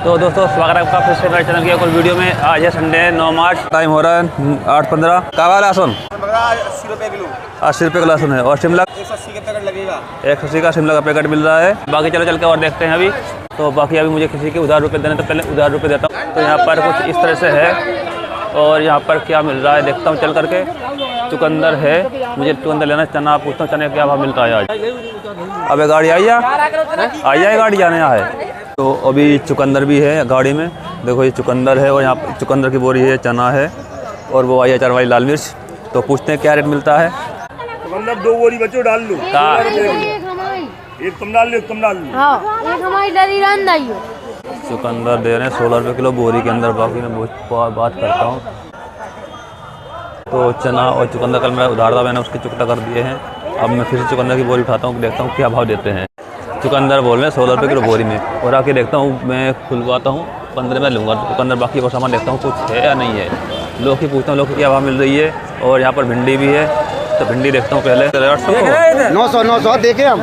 तो दोस्तों स्वागत है आपका फिर से मेरे चैनल की एक और वीडियो में। आज है संडे 9 मार्च, टाइम हो रहा है 8:15। कावा लहसुन 80 रुपये किलो। 80 रुपये का लहसुन है और शिमला 180 का पैकेट लगेगा। 180 का शिमला का पैकेट मिल रहा है। बाकी चलो चल के और देखते हैं अभी। तो बाकी अभी मुझे किसी के उधार रुपये देने तो पहले उधार रुपये देता हूँ। तो यहाँ पर कुछ इस तरह से है और यहाँ पर क्या मिल रहा है देखता हूँ चल करके। चुकंदर है, मुझे चुकंदर लेना, चना पूछता हूँ चने क्या भाव मिलता है आज। अब गाड़ी आई है गाड़ी जाने यहाँ है। तो अभी चुकंदर भी है गाड़ी में, देखो ये चुकंदर है और यहाँ पर चुकंदर की बोरी है, चना है और वो आई है 4 वाली लाल मिर्च। तो पूछते हैं क्या रेट मिलता है। चुकंदर 2 बोरी बच्चों डाल लो। एक तुम डाल लो, एक तुम डाल लो। एक हमारी डरी रन आई हो। चुकंदर दे रहे हैं 16 रुपये किलो बोरी के अंदर। बाकी मैं बात करता हूँ। तो चना और चुकंदर कल मैं उधार था, मैंने उसके चुकता कर दिए हैं। अब मैं फिर से चुकंदर की बोरी उठाता हूँ, देखता हूँ क्या भाव देते हैं। चुकंदर बोल रहे हैं 16 रुपये किलो बोरी में। और आके देखता हूँ, मैं खुलवाता हूँ 15 में लूँगा चुकंदर। बाकी और सामान देखता हूँ कुछ है या नहीं है। लौकी पूछता हूँ लौकी क्या भाव मिल रही है। और यहाँ पर भिंडी भी है, तो भिंडी देखता हूँ पहले। 900 देखे हम।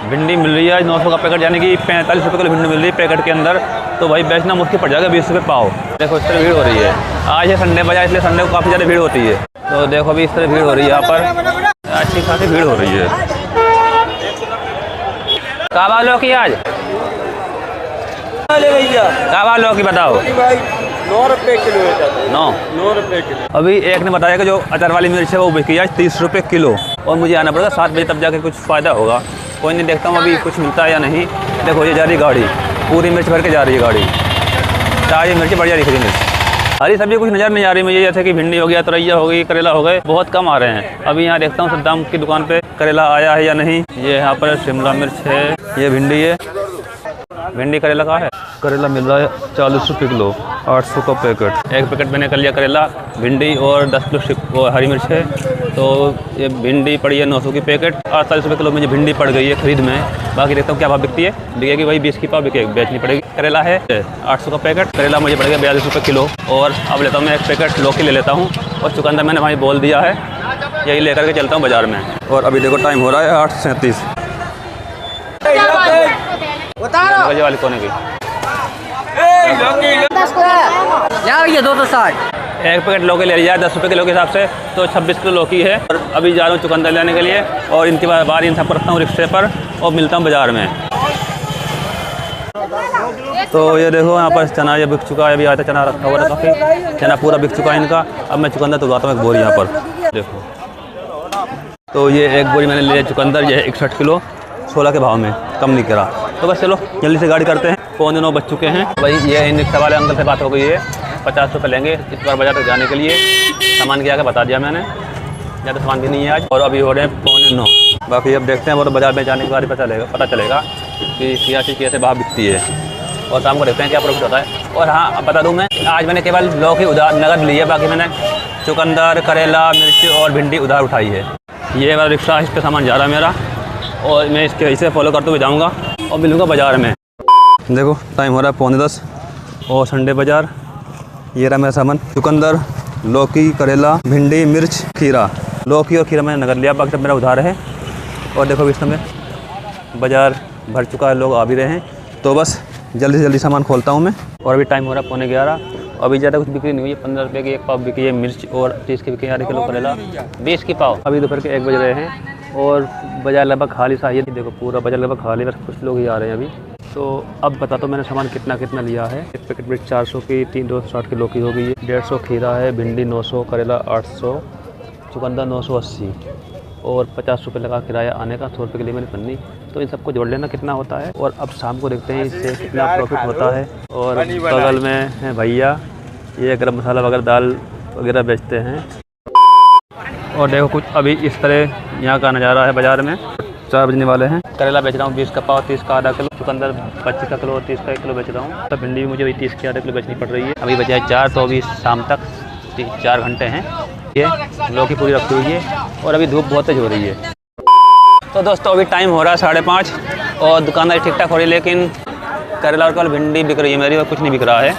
भिंडी मिल रही है 900 का पैकेट, यानी कि 45 रुपये किलो भिंडी मिल रही है पैकेट के अंदर। तो भाई बेचना मुश्किल पड़ जाएगा, 20 रुपये पाव। देखो इस तरह भीड़ हो रही है। आज है संडे बाजार, इसलिए संडे को काफ़ी ज़्यादा भीड़ होती है। तो देखो अभी इस तरह भीड़ हो रही है यहाँ पर, अच्छी खासी भीड़ हो रही है। क्या भाव लौकी आज? क्या भाव लौकी बताओ? 9 रुपये किलो है। 9 रुपये किलो। अभी एक ने बताया कि जो अचार वाली मिर्च है वो बिकी आज 30 रुपये किलो। और मुझे आना पड़ेगा 7 बजे, तब जाके कुछ फ़ायदा होगा। कोई नहीं, देखता हूँ अभी कुछ मिलता है या नहीं। देखो ये जा रही गाड़ी, पूरी मिर्च भर के जा रही है गाड़ी। ताज़ी मिर्च बढ़िया दिख रही है। हरी सब्जी कुछ नज़र नहीं आ रही मुझे, जैसे कि भिंडी हो गया, तुरैया हो गई, करेला हो गए, बहुत कम आ रहे हैं। अभी यहाँ देखता हूँ सद्दाम की दुकान पे करेला आया है या नहीं। ये यहाँ पर शिमला मिर्च है, ये भिंडी है। भिंडी करेला का है, करेला मिल रहा है 40 रुपये किलो, 800 का पैकेट। एक पैकेट मैंने कर लिया करेला, भिंडी और 10 किलो हरी मिर्च है। तो ये भिंडी पड़ी है 900 की पैकेट, 48 रुपये किलो मुझे भिंडी पड़ गई है खरीद में। बाकी देखता हूँ क्या भाव बिकती है। बिकेगी भाई 20 की पाव बेचनी पड़ेगी। करेला है 800 का पैकेट, करेला मुझे पड़ेगा 42 रुपये किलो। और अब लेता हूँ मैं एक पैकेट लौकी ले लेता हूँ। और चुकंदर मैंने भाई बोल दिया है, यही लेकर के चलता हूँ बाज़ार में। और अभी देखो टाइम हो रहा है 8:37 बजे वाली कोने की। ये 260 एक पैकेट लौकी ले लिया 10 रुपये किलो के हिसाब से, तो 26 किलो लौकी है। और अभी जा रहा हूँ चुकंदर लेने के लिए। और इनके बाद इन सब रखता हूँ रिक्शे पर और मिलता हूँ बाज़ार में। तो ये देखो यहाँ पर चना ये बिक चुका है। अभी आया था चना रखा हुआ था, काफ़ी चना पूरा बिक चुका है इनका। अब मैं चुकंदर तो लाता हूँ एक बोरी यहाँ पर, देखो। तो ये एक बोरी मैंने लिया चुकंदर, ये 61 किलो 16 के भाव में, कम नहीं करा। तो बस चलो जल्दी से गाड़ी करते हैं। 9:15 बज चुके हैं भाई। ये रिक्शा वाले अंकल से बात हो गई है, 50 रुपये लेंगे इस बार बाजार तक जाने के लिए। सामान क्या बता दिया मैंने, ज़्यादा सामान भी नहीं है आज। और अभी हो रहे हैं 9:15। बाकी अब देखते हैं, वो तो बाजार में जाने के बाद पता चलेगा कि क्या चीज़ कैसे भाव बिकती है। और शाम को देखते हैं क्या प्रॉफिट होता है। और हाँ अब बता दूँ मैं, आज मैंने केवल लौकी उधार नगद ली है। बाकी मैंने चुकंदर, करेला, मिर्च और भिंडी उधार उठाई है। ये वाला रिक्शा, इस पर सामान जा रहा है मेरा। और मैं इसके इसे फॉलो करते हुए जाऊँगा और मिलूँगा बाज़ार में। देखो टाइम हो रहा है 9:45 और संडे बाज़ार। ये रहा मेरा सामान, चुकंदर, लौकी, करेला, भिंडी, मिर्च, खीरा। लौकी और खीरा मैंने नगद लिया, बाकी सब मेरा उधार है। और देखो इस समय बाज़ार भर चुका है, लोग आ भी रहे हैं। तो बस जल्दी से जल्दी सामान खोलता हूँ मैं। और अभी टाइम हो रहा है 11:15। अभी ज़्यादा कुछ बिक्री नहीं हुई है। 15 रुपये की एक पाव बिकी है मिर्च और 30 की बिकी है 1 किलो करेला, 20 की पाव। अभी दोपहर के 1 बज रहे हैं और बाज़ार लगभग खाली सा है। देखो पूरा बाज़ार लगभग खाली, बस कुछ लोग ही आ रहे हैं अभी। तो अब बताता हूँ मैंने सामान कितना लिया है। एक पैकेट मिर्च 400 की, 260 की लौकी हो गई है, 150 खीरा है, भिंडी 900, करेला 800, चुकंदर 980 और 50 रुपये लगा किराया आने का, 100 रुपये के लिए मैंने पन्नी। तो इन सबको जोड़ लेना कितना होता है। और अब शाम को देखते हैं इससे कितना प्रॉफिट होता है। और बगल में है भैया, ये गरम मसाला वगैरह दाल वगैरह बेचते हैं। और देखो कुछ अभी इस तरह यहाँ का नज़ारा है बाज़ार में। 4 बजने वाले हैं। करेला बेच रहा हूँ 20 का पाव, 30 का आधा किलो। चुकंदर 25 का किलो, 30 का 1 किलो बेच रहा हूँ। तो भिंडी भी मुझे 30 की आधा किलो बेचनी पड़ रही है। अभी बचे हैं 4, तो अभी शाम तक 4 घंटे हैं। ये लौकी पूरी रखी हुई है और अभी धूप बहुत तेज हो रही है। तो दोस्तों अभी टाइम हो रहा है 5:30 और दुकानदारी ठीक ठाक हो रही है, लेकिन करेला और कल भिंडी बिक रही है मेरी और कुछ नहीं बिक रहा है।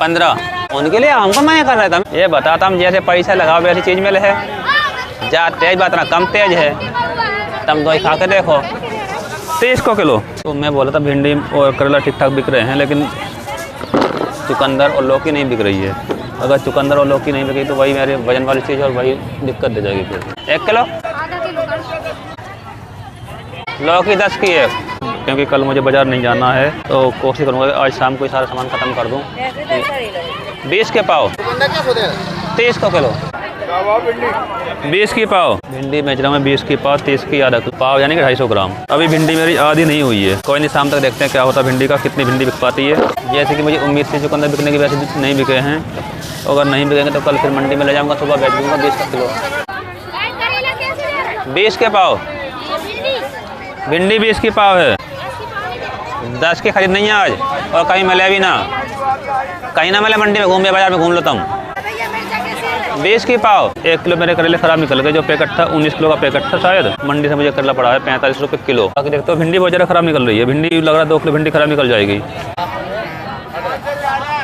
15 उनके लिए हमको मैं कर रहा था। ये बताता हम जैसे पैसा लगाओ वैसी चीज़ मिले है। जा तेज बात ना कम तेज है, तुम दो खा के देखो। 23 को किलो। तो मैं बोला था भिंडी और करेला ठीक ठाक बिक रहे हैं, लेकिन चुकंदर और लौकी नहीं बिक रही है। अगर चुकंदर और लौकी नहीं बिकी तो वही मेरे वजन वाली चीज़ और वही दिक्कत दे जाएगी। फिर 1 किलो लौकी 10 की है, क्योंकि कल मुझे बाज़ार नहीं जाना है तो कोशिश करूँगा कि आज शाम को ही सारा सामान ख़त्म कर दूँ। 20 के पाव, 23 को किलो, 20 की पाव। भिंडी बेच रहा हूँ मैं 20 की पाव, 30 की आधा पाव, यानी कि 250 ग्राम। अभी भिंडी मेरी आधी नहीं हुई है, कोई नहीं, शाम तक देखते हैं क्या होता है भिंडी का, कितनी भिंडी बिक पाती है। जैसे कि मुझे उम्मीद थी चुकंदर बिकने की, वैसे नहीं बिके हैं। अगर नहीं बिकेंगे तो कल फिर मंडी में ले जाऊँगा, सुबह बेच दूँगा 20 का किलो। 20 के पाव भिंडी 20 की पाव है। 10 की खरीद नहीं है आज, और कहीं मिले भी ना, कहीं ना मिले मंडी में, घूम बाजार में घूम लेता हूँ। 20 की पाव। 1 किलो मेरे करेले खराब निकल गए, जो पैकेट था 19 किलो का पैकेट था शायद, मंडी से मुझे करेला पड़ा है 45 रुपये किलो। बाकी देखते हो भिंडी बहुत ज़्यादा खराब निकल रही है, भिंडी लग रहा है 2 किलो भिंडी खराब निकल जाएगी।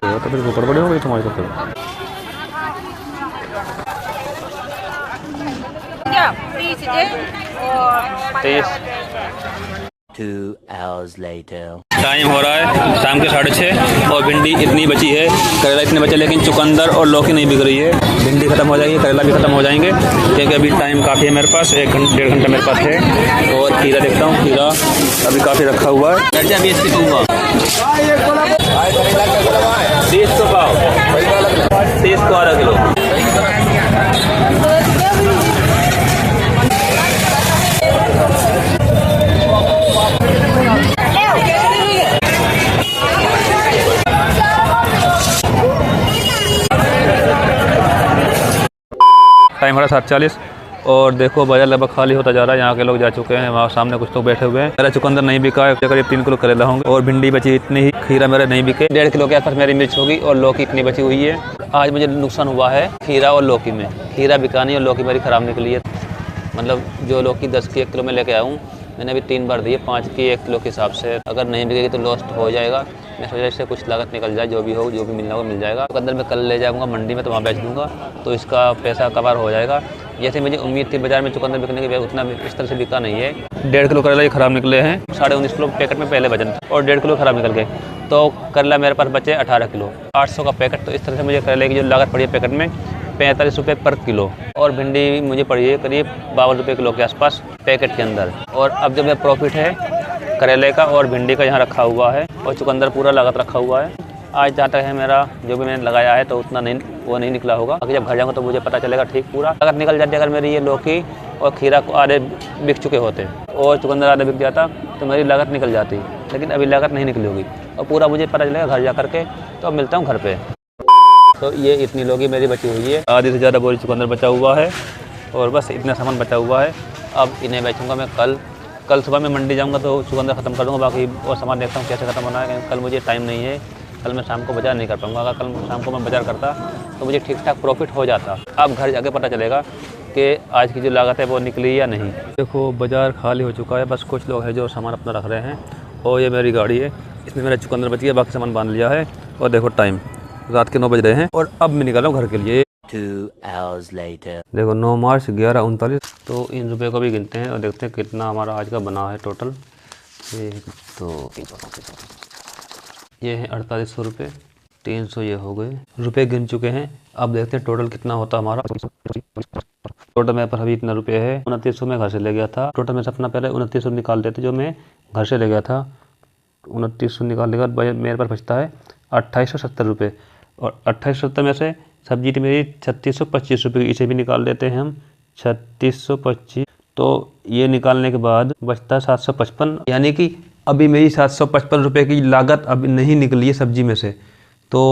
तो फिर ऊपर बड़ी हो गई तुम्हारी तो। 2 hours later. टाइम हो रहा है शाम के 6:30 और भिंडी इतनी बची है, करेला इतने बचे, लेकिन चुकंदर और लौकी नहीं बिक रही है। भिंडी खत्म हो जाएगी, करेला भी खत्म हो जाएंगे, क्योंकि अभी टाइम काफ़ी है मेरे पास, 1-1.5 घंटा मेरे पास है। और खीरा देखता हूँ, खीरा अभी काफ़ी रखा हुआ है। 20 की दूँगा, 30 को पाव, 30 को आधा किलो। टाइम है 7:40 और देखो बाजार लगभग खाली होता जा रहा है। यहाँ के लोग जा चुके हैं, वहाँ सामने कुछ लोग बैठे हुए हैं। मेरा चुकंदर नहीं बिका है, करीब 3 किलो करेला होंगे और भिंडी बची इतनी ही। खीरा मेरा नहीं बिके, 1.5 किलो के आसपास मेरी मिर्च होगी और लौकी इतनी बची हुई है। आज मुझे नुकसान हुआ है खीरा और लौकी में, खीरा बिका नहीं और लौकी मेरी ख़राब निकली है। मतलब जो लौकी 10 की 1 किलो में लेके आया हूँ, मैंने अभी 3 बार दी है 5 की 1 किलो के हिसाब से। अगर नहीं बिकेगी तो लॉस्ट हो जाएगा। मैं सोचा इससे कुछ लागत निकल जाए, जो भी हो, जो भी मिलना होगा मिल जाएगा। चुकंदर मैं कल ले जाऊँगा मंडी में, तो वहाँ बेच दूँगा, तो इसका पैसा कवर हो जाएगा। जैसे मुझे उम्मीद थी बाजार में चुकंदर बिकने की, उतना इस तरह से बिका नहीं है। 1.5 किलो करेला ये ख़राब निकले हैं, 19.5 किलो पैकेट में पहले वजन था और 1.5 किलो ख़राब निकल गए। तो करेला मेरे पास बचे 18 किलो, 800 का पैकेट। तो इस तरह से मुझे करेले की जो लागत पड़ी है पैकेट में 45 रुपये पर किलो। और भिंडी मुझे पड़ी है करीब 52 रुपये किलो के आसपास पैकेट के अंदर। और अब जो मेरा प्रॉफिट है करेले का और भिंडी का यहाँ रखा हुआ है, और चुकंदर पूरा लागत रखा हुआ है। आज जहाँ तक है मेरा जो भी मैंने लगाया है तो उतना नहीं, वो नहीं निकला होगा। अगर जब घर जाऊँगा तो मुझे पता चलेगा ठीक पूरा। अगर निकल जाती अगर मेरी ये लौकी और खीरा को आधे बिक चुके होते और चुकंदर आधे बिक जाता तो मेरी लागत निकल जाती, लेकिन अभी लागत नहीं निकली होगी और पूरा मुझे पता चलेगा घर जा करके। तो अब मिलता हूँ घर पे। तो ये इतनी लौकी मेरी बची हुई है, आधी से ज़्यादा बोरी चुकंदर बचा हुआ है और बस इतना सामान बचा हुआ है। अब इन्हें बेचूँगा मैं कल सुबह में मंडी जाऊँगा तो चुकंदर ख़त्म कर दूँगा। बाकी और सामान देखता हूँ कैसे ख़त्म होना है, क्योंकि कल मुझे टाइम नहीं है। कल मैं शाम को बाज़ार नहीं कर पाऊँगा। अगर कल शाम को मैं बाज़ार करता तो मुझे ठीक ठाक प्रॉफिट हो जाता। अब घर जाके पता चलेगा कि आज की जो लागत है वो निकली या नहीं। देखो बाज़ार खाली हो चुका है, बस कुछ लोग हैं जो सामान अपना रख रहे हैं। और ये मेरी गाड़ी है, इसमें मेरा चुकंदर बच गया, बाकी सामान बांध लिया है। और देखो टाइम रात के 9 बज रहे हैं और अब मैं निकल रहा हूँ घर के लिए। 2 hours later. देखो 9 मार्च 11:39। तो इन रुपये को भी गिनते हैं और देखते हैं कितना हमारा आज का बना है टोटल। 1 2 3 ये है 4800 रुपये, 300 ये हो गए रुपये गिन चुके हैं। अब देखते हैं टोटल कितना होता है हमारा। टोटल मेरे पास अभी इतना रुपये है। 2900 में घर से ले गया था। टोटल में से अपना पहले 2900 निकाल देते जो मैं घर से ले गया था। 2900 निकालने के बाद मेरे पास बचता है 2870 रुपये। और 2870 में से सब्जी थी मेरी 3625 रुपये की, इसे भी निकाल देते हैं हम 3625। तो ये निकालने के बाद बचता है 755, यानी कि अभी मेरी 755 रुपये की लागत अभी नहीं निकली है सब्जी में से। तो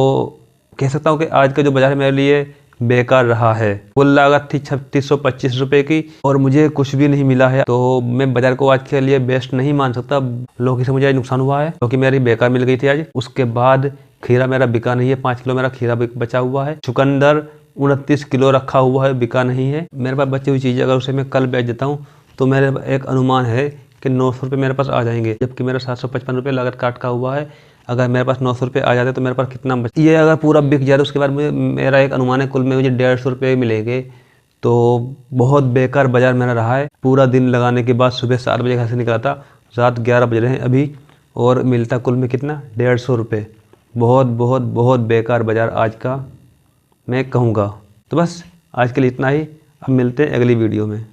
कह सकता हूँ कि आज का जो बाज़ार मेरे लिए बेकार रहा है। कुल लागत थी 3625 रुपये की और मुझे कुछ भी नहीं मिला है। तो मैं बाज़ार को आज के लिए बेस्ट नहीं मान सकता। लौकी से मुझे आज नुकसान हुआ है, क्योंकि मेरी बेकार मिल गई थी आज। उसके बाद खीरा मेरा बिका नहीं है, 5 किलो मेरा खीरा बचा हुआ है। चुकंदर 29 किलो रखा हुआ है, बिका नहीं है। मेरे पास बची हुई चीज़ अगर उसे मैं कल बेच देता हूँ तो मेरे एक अनुमान है कि 900 रुपये मेरे पास आ जाएंगे, जबकि मेरा 755 रुपये लागत काट का हुआ है। अगर मेरे पास 900 रुपये आ जाते तो मेरे पास कितना बच, ये अगर पूरा बिक जाए तो उसके बाद मेरा एक अनुमान है कुल में मुझे 150 रुपये मिलेंगे। तो बहुत बेकार बाज़ार मेरा रहा है। पूरा दिन लगाने के बाद सुबह 7 बजे घर से निकला था रात 11 बज रहे हैं अभी और मिलता कुल में कितना 150 रुपये। बहुत बहुत बहुत बेकार बाज़ार आज का मैं कहूँगा। तो बस आज के लिए इतना ही, अब मिलते हैं अगली वीडियो में।